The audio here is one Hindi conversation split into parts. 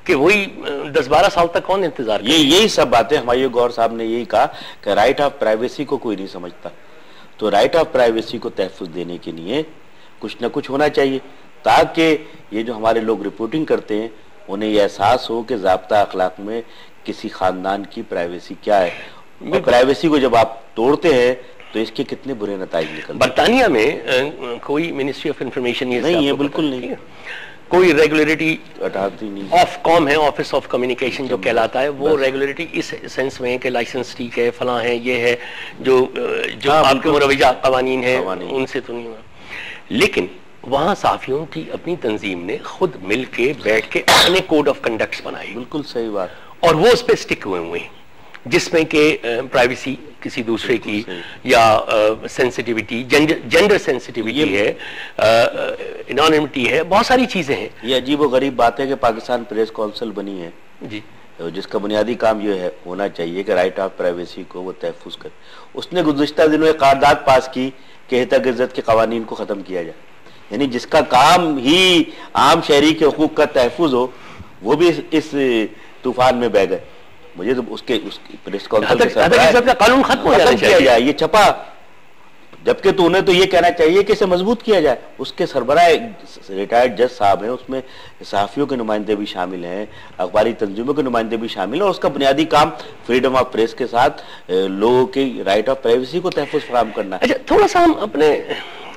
कि वही 10-12 साल तक कौन इंतजार करे? यही सब बातें हमारे गौर साहब ने यही कहा कि राइट ऑफ प्राइवेसी को कोई नहीं समझता, तो राइट ऑफ प्राइवेसी को तहफ़्फ़ुज़ देने के लिए कुछ ना कुछ होना चाहिए, ताकि ये जो हमारे लोग रिपोर्टिंग करते हैं उन्हें यह एहसास हो कि ज़ाब्ता अखलाक में किसी ख़ानदान की प्राइवेसी क्या है, और प्राइवेसी को जब आप तोड़ते हैं तो इसके कितने बुरे नतीजे निकलते हैं। बरतानिया में कोई मिनिस्ट्री ऑफ इंफॉर्मेशन नहीं है, बिल्कुल नहीं, कोई रेगुलेटरी हटाती नहीं। ऑफ कॉम है, ऑफिस ऑफ कम्युनिकेशन जो कहलाता है, वो रेगुलेटरी इस सेंस में कि लाइसेंस ठीक है, फलां है, ये है, जो आपके मुरवजा कवानीन है उनसे तो नहीं हुआ। लेकिन वहाँ सहाफ़ियों की अपनी तंजीम ने खुद मिल के बैठ के अपने कोड ऑफ कंडक्ट बनाए। बिल्कुल सही बात। और वो उस पर स्टिक हुए हैं, जिसमें कि प्राइवेसी किसी दूसरे की या सेंसिटिविटी, जेंडर सेंसिटिविटी है, एनोनिमिटी है, बहुत सारी चीजें हैं। ये अजीब और गरीब बात है कि पाकिस्तान प्रेस काउंसिल बनी है जी, जिसका बुनियादी काम ये है होना चाहिए कि राइट ऑफ प्राइवेसी को वो तहफ़्फ़ुज़ करे। उसने गुज़िश्ता दिनों एक क़रारदाद पास की कि हितक इज़्ज़त के क़वानीन को ख़त्म किया जाए, यानी जिसका काम ही आम शहरी के हुकूक का तहफ़्फ़ुज़ हो, वो भी इस तूफान में बह गए। मुझे तो उसके प्रेस काउंसिल का कानून खत्म हो किया जाए, ये छपा, जबकि तो उन्हें तो ये कहना चाहिए कि इसे मजबूत किया जाए। उसके सरबराह रिटायर्ड जज साहब हैं, उसमें सहाफ़ियों के नुमाइंदे भी शामिल हैं, अखबारी तंजीमों के नुमाइंदे भी शामिल हैं, और उसका बुनियादी काम फ्रीडम ऑफ प्रेस के साथ लोगों की राइट ऑफ प्राइवेसी को तहफ़्फ़ुज़ फराहम करना है। अच्छा, थोड़ा सा हम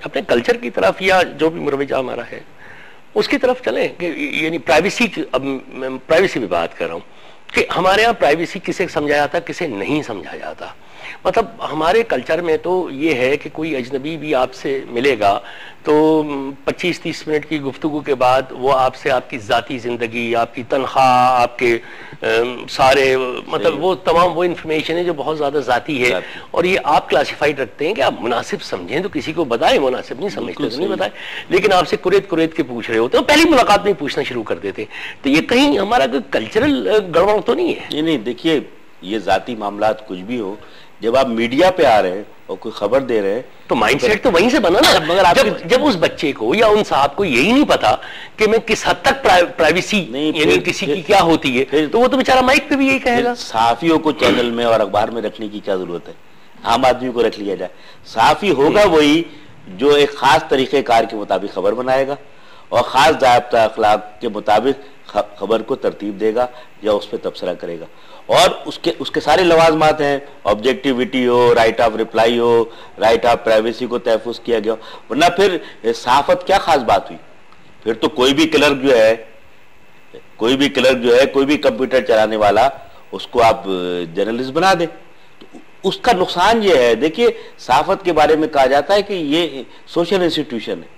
अपने कल्चर की तरफ या जो भी मुरवजा हमारा है उसकी तरफ चलें कि यानी प्राइवेसी, अब मैं प्राइवेसी में बात कर रहा हूँ कि हमारे यहाँ प्राइवेसी किसे समझा जाता, किसे नहीं समझा जाता। मतलब हमारे कल्चर में तो ये है कि कोई अजनबी भी आपसे मिलेगा तो 25-30 मिनट की गुफ्तगू के बाद वो आपसे आपकी ज़ाती ज़िंदगी, आपकी तनख्वाह, आपके सारे मतलब वो तमाम वो इन्फॉर्मेशन है जो बहुत ज़्यादा ज़ाती है, और ये आप क्लासिफाइड रखते हैं कि आप मुनासिब समझें तो किसी को बताएं, मुनासिब नहीं समझते तो नहीं बताएं, लेकिन आपसे कुरेद के पूछ रहे होते हैं, पहली मुलाकात में पूछना शुरू कर देते। तो ये कहीं हमारा कोई कल्चरल गड़बड़ तो नहीं है? नहीं, देखिए, ये ज़ाती मामलात कुछ भी हो, जब आप मीडिया पे आ रहे हैं और कोई खबर दे रहे हैं तो माइंडसेट तो वहीं से बना ना। मगर आप जब उस बच्चे को या उन साहब को यही नहीं पता कि मैं किस हद तक प्राइवेसी यानी किसी की क्या होती है, तो वो तो बेचारा माइक पे भी यही कहेगा। सहाफियों को चैनल में और अखबार में रखने की क्या जरूरत है, आम आदमी को रख लिया जाए। सहाफी होगा वही जो एक खास तरीक़ेकार के मुताबिक खबर बनाएगा और खास ज़ाब्ता अखलाक के मुताबिक खबर को तरतीब देगा या उस पर तबसरा करेगा, और उसके सारे लवाजमात हैं, ऑब्जेक्टिविटी हो, राइट ऑफ रिप्लाई हो, राइट ऑफ प्राइवेसी को तहफ़्फ़ुज़ किया गया, वरना फिर सहाफ़त क्या खास बात हुई? फिर तो कोई भी क्लर्क जो है, कोई भी कंप्यूटर चलाने वाला, उसको आप जर्नलिस्ट बना दें, तो उसका नुकसान ये है। देखिए, सहाफ़त के बारे में कहा जाता है कि ये सोशल इंस्टीट्यूशन है,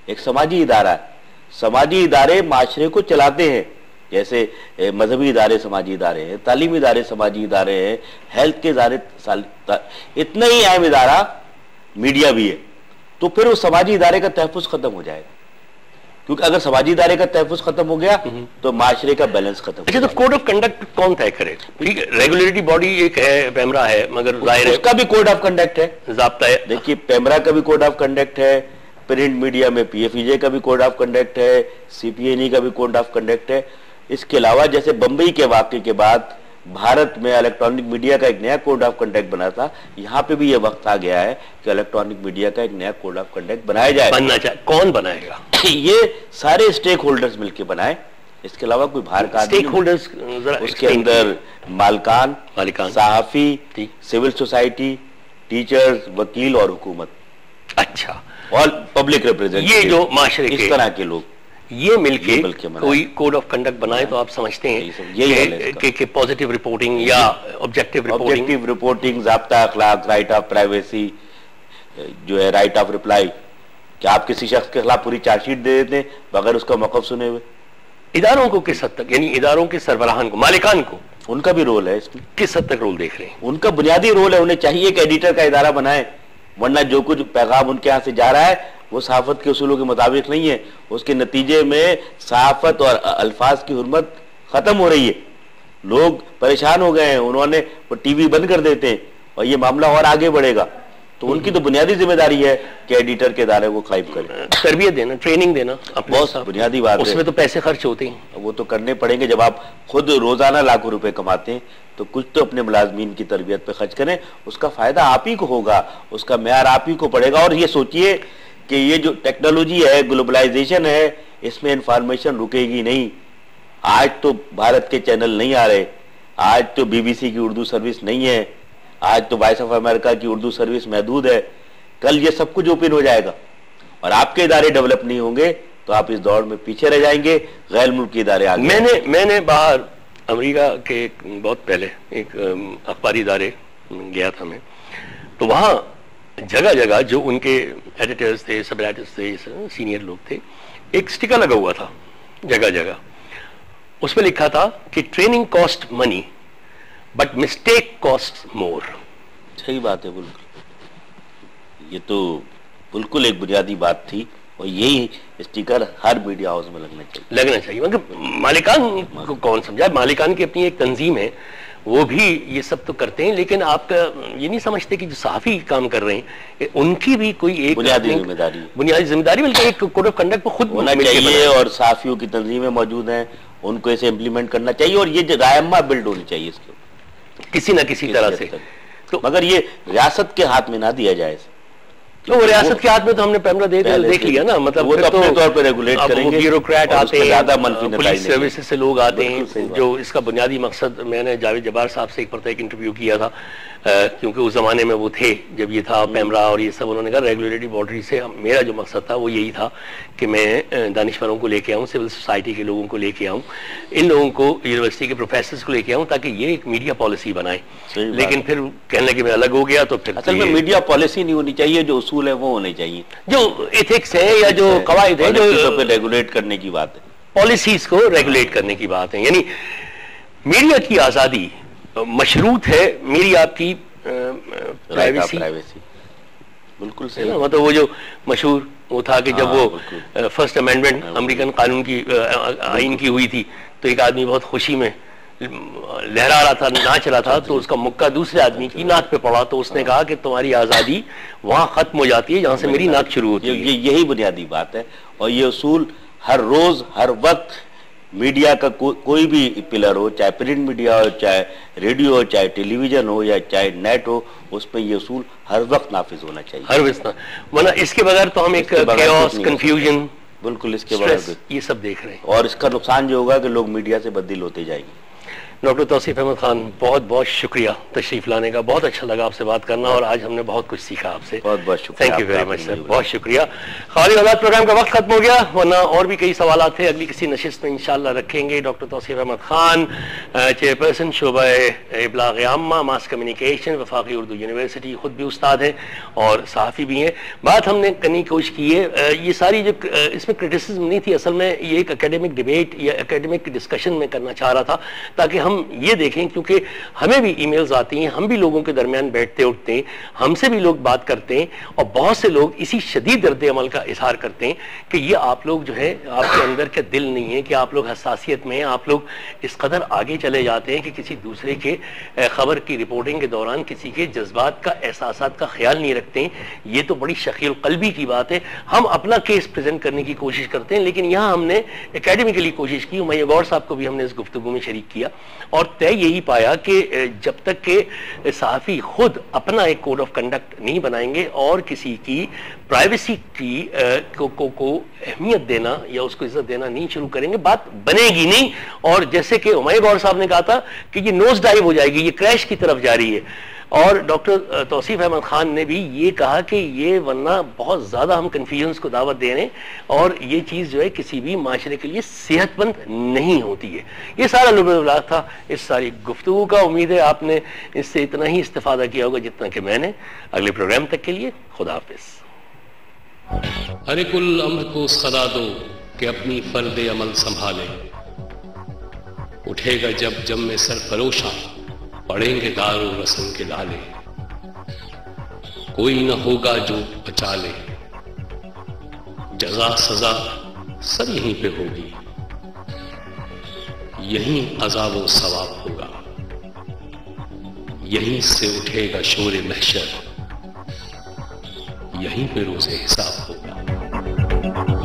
एक समाजी इदारा है। समाजी इदारे माशरे को चलाते हैं, जैसे मजहबी इदारे समाजी इदारे हैं, तालीमी इदारे समाजी इदारे हैं, हेल्थ के इदारे, इतना ही अहम इदारा मीडिया भी है। तो फिर उस समाजी इदारे का तहफ़्फ़ुज़ खत्म हो जाएगा, क्योंकि अगर समाजी इदारे का तहफ़्फ़ुज़ खत्म हो गया तो माशरे का बैलेंस खत्म। अच्छा, तो कोड ऑफ कंडक्ट कौन तय करे? ठीक है, रेगुलेटरी बॉडी एक है, पेमरा है, मगर जाहिर है उसका भी कोड ऑफ कंडक्ट है, ज़ाब्ता है। देखिए, पेमरा का भी कोड ऑफ कंडक्ट है, प्रिंट मीडिया में PFEJ का भी कोड ऑफ कंडक्ट है, CPNE का भी कोड ऑफ कंडक्ट है। इसके अलावा जैसे बंबई के वाक़े के बाद भारत में इलेक्ट्रॉनिक मीडिया का एक नया कोड ऑफ कंडक्ट बना था, यहाँ पे भी ये वक्त आ गया है कि इलेक्ट्रॉनिक मीडिया का एक नया कोड ऑफ कंडक्ट बनाया जाए। बनना चाहिए। कौन बनाएगा? ये सारे स्टेक होल्डर्स मिलकर बनाए, इसके अलावा कोई बाहर का स्टेक होल्डर्स, उसके अंदर मालिकान, सहाफ़ी, सिविल सोसाइटी, टीचर्स, वकील और हुकूमत, अच्छा, और पब्लिक रिप्रेजेंटेटिव, ये जो माशरे इस तरह के लोग ये मिलके कोई कोड ऑफ कंडक्ट बनाए तो आप समझते हैं कि पॉजिटिव रिपोर्टिंग या objective reporting, ज़ाब्ता Akhlaq, right of privacy जो है, राइट ऑफ रिप्लाई, कि आप किसी शख्स के खिलाफ पूरी चार्जशीट दे देते हैं बगैर उसका मौक़िफ़ सुने हुए। इदारों को किस हद तक, यानी इदारों के सरबराहान को, मालिकान को, उनका भी रोल है इसमें, किस हद तक रोल देख रहे हैं? उनका बुनियादी रोल है, उन्हें चाहिए कि एडिटर का इदारा बनाए, वरना जो कुछ पैगाम उनके यहाँ से जा रहा है वो सहाफ़त के उसूलों के मुताबिक नहीं है। उसके नतीजे में सहाफ़त और अल्फाज की हुर्मत ख़त्म हो रही है, लोग परेशान हो गए हैं, उन्होंने वो TV बंद कर देते हैं और ये मामला और आगे बढ़ेगा। तो उनकी तो बुनियादी जिम्मेदारी है कि एडिटर के इदारे को कायम करें, तरबियत देना, ट्रेनिंग देना, बहुत बुनियादी बात है। उसमें तो पैसे खर्च होते हैं, वो तो करने पड़ेंगे। जब आप खुद रोजाना लाखों रुपए कमाते हैं तो कुछ तो अपने मुलाजमीन की तरबियत पे खर्च करें, उसका फायदा आप ही को होगा, उसका म्यार आप ही को पड़ेगा। और ये सोचिए कि ये जो टेक्नोलॉजी है, ग्लोबलाइजेशन है, इसमें इंफॉर्मेशन रुकेगी नहीं। आज तो भारत के चैनल नहीं आ रहे, आज तो बीबीसी की उर्दू सर्विस नहीं है, आज तो वॉइस ऑफ अमेरिका की उर्दू सर्विस महदूद है। कल ये सब कुछ ओपन हो जाएगा और आपके इदारे डेवलप नहीं होंगे तो आप इस दौड़ में पीछे रह जाएंगे, गैर मुल्की इदारे आगे। मैंने बाहर अमेरिका के बहुत पहले एक अखबारी इदारे गया था मैं, तो वहाँ जगह जगह जो उनके एडिटर्स थे, सब एडिटर्स थे, सीनियर लोग थे, एक स्टिकर लगा हुआ था जगह जगह, उसमें लिखा था कि training cost money but mistake cost more. सही बात है, बिल्कुल। ये तो बिल्कुल एक बुनियादी बात थी और यही स्टिकर हर मीडिया हाउस में लगना चाहिए। मगर मालिकान को कौन समझा? मालिकान की अपनी एक तंजीम है, वो भी ये सब तो करते हैं, लेकिन आप ये नहीं समझते कि जो सहाफ़ी काम कर रहे हैं उनकी भी कोई एक बुनियादी जिम्मेदारी बल्कि एक कोड ऑफ कंडक्ट पर खुद होना चाहिए और सहाफ़ियों की तंजीमें मौजूद हैं, उनको इसे इम्प्लीमेंट करना चाहिए और ये रायमा बिल्ड होनी चाहिए इसके किसी न किसी तरह से। तो मगर ये रियासत के हाथ में ना दिया जाए। तो वो रियासत के हाथ में तो हमने पैमरा देख लिया ना, मतलब वो तो अपने तौर पे रेगुलेट करेंगे। ब्यूरोक्रेट आते हैं, पुलिस सर्विसेज सर्विसेज से लोग आते हैं, जो इसका बुनियादी मकसद, मैंने जावेद जब्बार साहब से एक इंटरव्यू किया था, क्योंकि उस जमाने में वो थे जब ये था पैमरा और ये सब, उन्होंने कहा रेगुलेटरी बॉडी से मेरा जो मकसद था वो यही था कि मैं दानिशवरों को लेके आऊँ, सिविल सोसाइटी के लोगों को लेके आऊँ, इन लोगों को, यूनिवर्सिटी के प्रोफेसर को लेके आऊँ, ताकि ये एक मीडिया पॉलिसी बनाए। लेकिन फिर कहने लगे मैं अलग हो गया, तो फिर असल में मीडिया पॉलिसी नहीं होनी चाहिए, जो उसूल है वो होने चाहिए, जो एथिक्स है या जो कवायद है, जो रेगुलेट करने की बात है, पॉलिसीज को रेगुलेट करने की बात है। यानी मीडिया की आजादी मशरूत है मेरी आपकी प्राइवेसी। बिल्कुल सही। मतलब वो जो मशहूर वो था कि जब वो फर्स्ट अमेंडमेंट अमेरिकन कानून की आइन की हुई थी, तो एक आदमी बहुत खुशी में लहरा रहा था, नाच रहा था, तो उसका मुक्का दूसरे आदमी की नाक पे पड़ा, तो उसने कहा कि तुम्हारी आजादी वहां खत्म हो जाती है जहां से मेरी नाक शुरू होती है। यही बुनियादी बात है और ये उसूल हर रोज हर वक्त मीडिया का कोई भी पिलर हो, चाहे प्रिंट मीडिया हो, चाहे रेडियो हो, चाहे टेलीविजन हो या चाहे नेट हो, उस पर ये उसूल हर वक्त नाफिज होना चाहिए, हर वक्त। वरना इसके बगैर तो हम एक कैओस, कंफ्यूजन, बिल्कुल इसके बगैर ये सब देख रहे हैं और इसका नुकसान जो होगा कि लोग मीडिया से बददिल होते जाएंगे। डॉक्टर तौसीफ अहमद खान, बहुत बहुत शुक्रिया तशरीफ लाने का, बहुत अच्छा लगा आपसे बात करना और आज हमने बहुत कुछ सीखा आपसे। बहुत बहुत शुक्रिया, thank you very much sir, बहुत शुक्रिया। खाली औलाद प्रोग्राम का वक्त खत्म हो गया, वरना और भी कई सवाल थे, अगली किसी नशिस्त में इंशाल्लाह रखेंगे। डॉक्टर तौसीफ अहमद खान, चेयरपर्सन शोबा इब्लाग आम्मा मास कम्युनिकेशन, वफाकी उर्दू यूनिवर्सिटी, खुद भी उस्ताद हैं और सहाफ़ी भी हैं। बात हमने करने की कोशिश की है, ये सारी जो इसमें क्रिटिसिज्म नहीं थी, असल में ये एक एकेडमिक डिबेट या एकेडमिक डिस्कशन में करना चाह रहा था, ताकि हम ये देखें, क्योंकि हमें भी ईमेल्स आती हैं, हम भी लोगों के दरमियान बैठते उठते हैं, हमसे भी लोग बात करते हैं और बहुत से लोग इसी शदीद दर्द अमल का इजहार करते हैं कि ये आप लोग जो है, आपके अंदर का दिल नहीं है, कि आप लोग हसासियत में हैं, आप लोग इस कदर आगे चले जाते हैं कि किसी दूसरे के खबर की रिपोर्टिंग के दौरान किसी के जज्बात का, एहसासात का ख्याल नहीं रखते हैं। ये तो बड़ी शकील कल्बी की बात है। हम अपना केस प्रेजेंट करने की कोशिश करते हैं, लेकिन यहाँ हमने एकेडमिकली कोशिश की, उमैया गौर साहब को भी हमने इस गुफ्तगू में शरीक किया और तय यही पाया कि जब तक के सहाफ़ी खुद अपना एक कोड ऑफ कंडक्ट नहीं बनाएंगे और किसी की प्राइवेसी की को अहमियत देना या उसको इज्जत देना नहीं शुरू करेंगे, बात बनेगी नहीं। और जैसे कि उमैया गौर साहब ने कहा था कि ये नोज डाइव हो जाएगी, ये क्रैश की तरफ जा रही है, और डॉक्टर तौसीफ अहमद खान ने भी ये कहा कि ये वरना बहुत ज़्यादा हम कन्फ्यूजन्स को दावत दे रहे हैं और ये चीज़ जो है किसी भी माशरे के लिए सेहतमंद नहीं होती है। ये सारा लुब्ब था इस सारी गुफ्तगू का। उम्मीद है आपने इससे इतना ही इस्तेफादा किया होगा जितना कि मैंने। अगले प्रोग्राम तक के लिए खुदा हाफिज़। हर कुल अम्र को सदा दो कि अपनी फर्द अमल संभाले, उठेगा जब जम में सरफरोशा, पड़ेंगे दारो रस्म के लाले, कोई न होगा जो बचा ले, जज़ा सजा सब यहीं पे होगी, यहीं अज़ाब व सवाब होगा, यहीं से उठेगा शोर महशर, यहीं पे रोज़े हिसाब होगा।